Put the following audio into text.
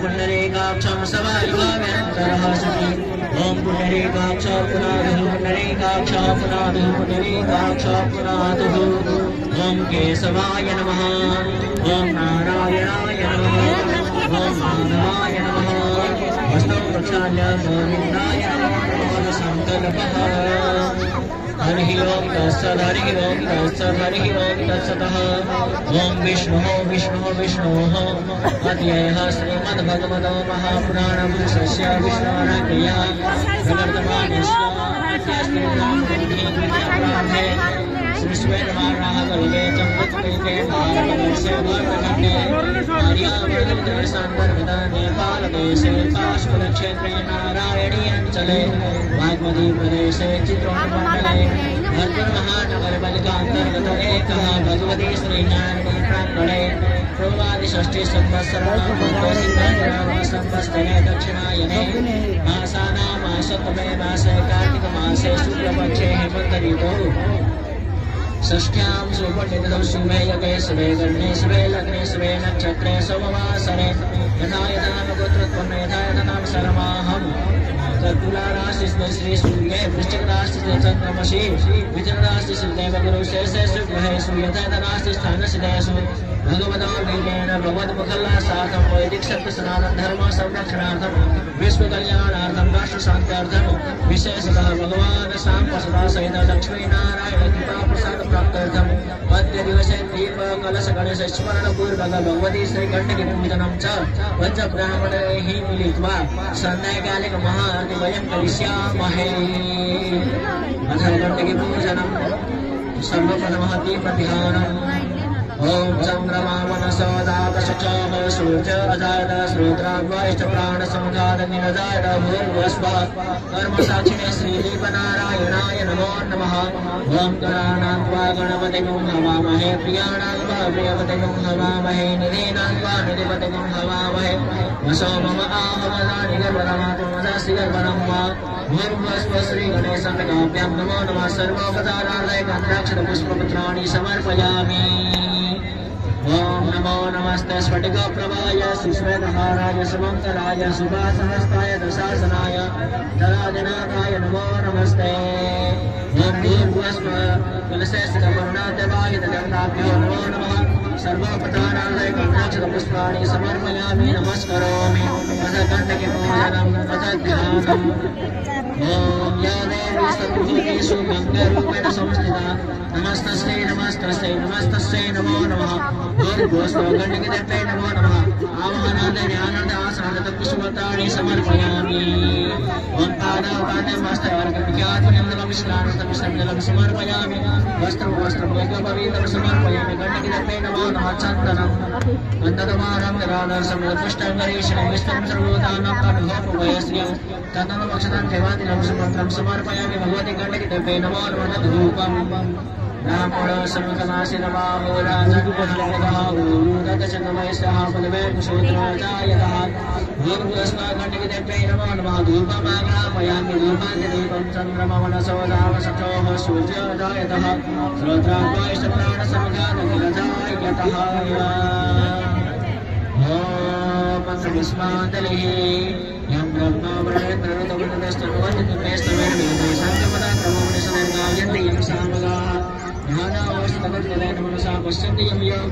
पुण्डरीकाक्षं सवायुवाव्यन्तरः सति ॐ पुण्डरीकाक्ष पुनादुः पुण्डरीकाक्ष पुनादुः पुण्डरीकाक्ष पुनादुः ॐ केशवाय नमः ॐ नारायणाय नमः ॐ माधवाय नमः वस्तु प्रक्षाल्य गोविन्दाय नमः सङ्कल्पः हरिः ओं तत्सत् हरिः ओं तत्सत् हरिः ओं तत्सतः ॐ विष्णुः अद्ययः श्रीमद्भगवतो महापुराणपुरुषस्य विष्णोराज्ञया प्रवर्तमानस्य श्रीश्वेतवाराहकल्पे चम्पत्कल्पे भारतवर्षे भरतखण्डे आर्यावर्तसन्दर्भिता नेपालदेशे पाशुपलक्षेत्रे नारायणी अञ्चले बागमती प्रदेशे चित्रकूटमण्डले भद्रमहानगरपालिकान्तर्गत एकः भगवती श्रीनारायणी प्राङ्गणे प्रभादिषष्ठी संवत्सरे दक्षिणायने मासानामासत्तमे मासे कार्तिकमासे शुक्लपक्षे हेमन्तऋतौ षष्ठ्यां सुवर्णितौ शुभे यज्ञे शुभे कर्णे शुभे लग्ने शुभे नक्षत्रे सोमवासरे यथा यथा गोत्रत्वं यथा यथा शर्माहम् तुला राशि श्री सूर्ये वृश्चिक राशि चंद्रमसि मिथुन राशि देवगुरु शेषेषु ग्रहेषु यथा राशि स्थानसिदेषु भगवतो वीरेण भगवद्मुखल्लासार्थं वैदिक सत्य सनातन धर्म संरक्षणार्थं विश्व कल्याणार्थं राष्ट्र शान्त्यार्थं विशेषतः भगवान् सांप्रसदा सहित लक्ष्मी नारायण कृपा प्रसाद प्राप्त्यर्थं अद्य दिवसे दीप कलश गणेश स्मरण पूर्वक भगवती श्रीकण्ठकी पूजनं च पंच ब्राह्मणैः मिलित्वा सन्ध्याकालिक महाआरती वयं करिष्यामहे। अथ कण्ठकी पूजनं सर्वप्रथमः दीपध्यानम् ओम चंद्रमा मनसोदाकशचः सूर्य अजायत श्रोत्राग्वैश्च प्राणसमुदाय निरजायत भूर्भुवस्व कर्म साक्षिणे श्रीदीपनारायणाय नमो नमः। ओम गणानान्वा गणपतिं हवामहे प्रियाणान्वा प्रियपतिं हवामहे निधीनान्वा निधिपतिं हवामहे वसो मम आहवदानि गर्भरमातुमदासि गर्भरम्मा भूर्भुवस्व श्रीगणेशकाभ्यां नमो नमः। सर्वोपचारार्थै गन्धाक्षरपुष्पपत्राणि समर्पयामि। ओम नमो नमस्ते स्फटिकप्रभाय सुश्वेतहाराय सुमंगलाय सुभासहस्ताय दशासनाय धराजनाथाय नमो नमस्ते। ओम भूर्भुवस्व कलशेषकरुणादेवाय देवताभ्यो नमो नमः। सर्वोपचारार्थै गन्धाक्षरपुष्पाणि समर्पयामि नमस्करोमि। अथ कण्ठकी पूजनम् अथ ध्यानम्। ओम या देवी सर्वभूतेषु गङ्गारूपेण संस्थिता नमस्तस्यै नमस्तस्यै नमस्तस्यै नमो नमः। भूर्भुवस्व कण्ठकीदेव्यै नमो नमः। आवाहनादि ध्यानादि आसनादि कुसुमतानि समर्पयामि। ओम पादापाद्यमस्तवर्गविख्यातनिन्दलं स्नानतमिषं समर्पयामि। वस्त्रं यज्ञोपवीतं समर्पयामि। कण्ठकीदेव्यै नमो नमः। चन्दनम् अन्ततमानं राधर्षं पुष्टङ्गरीषणं विष्णुं सर्वभूतानां तन्नमक्षतं देवादिनं सुमन्त्रं समर्पयामि। भगवती कण्ठकीदेव्यै नमो नमः। धूपम् ब्राह्मणो समकमासिनमाहो राजगुपहलगः ऊरुदकचन्दमयस्याः पदवेणुसूत्रजायतः भूर्भुवस्व कण्ठकीदेव्यै नमो नमः। धूपमाग्रापयामि। धूपान्तिदीपं चन्द्रममनसोदावसचोः सूर्योदयतः श्रोत्राग्वैश्च प्राणसमघातकिरजायतः। ॐ मन्त्रपुष्पाञ्जलिः यं ब्रह्मा वरेन्द्रऋतुमनस्तुवन्निमेस्तवेन सङ्गमदाक्रमोनिसनर्गायन्ति यं सामगाः ध्यानावस्थितगतलेन मनसा पश्यन्ति यं योग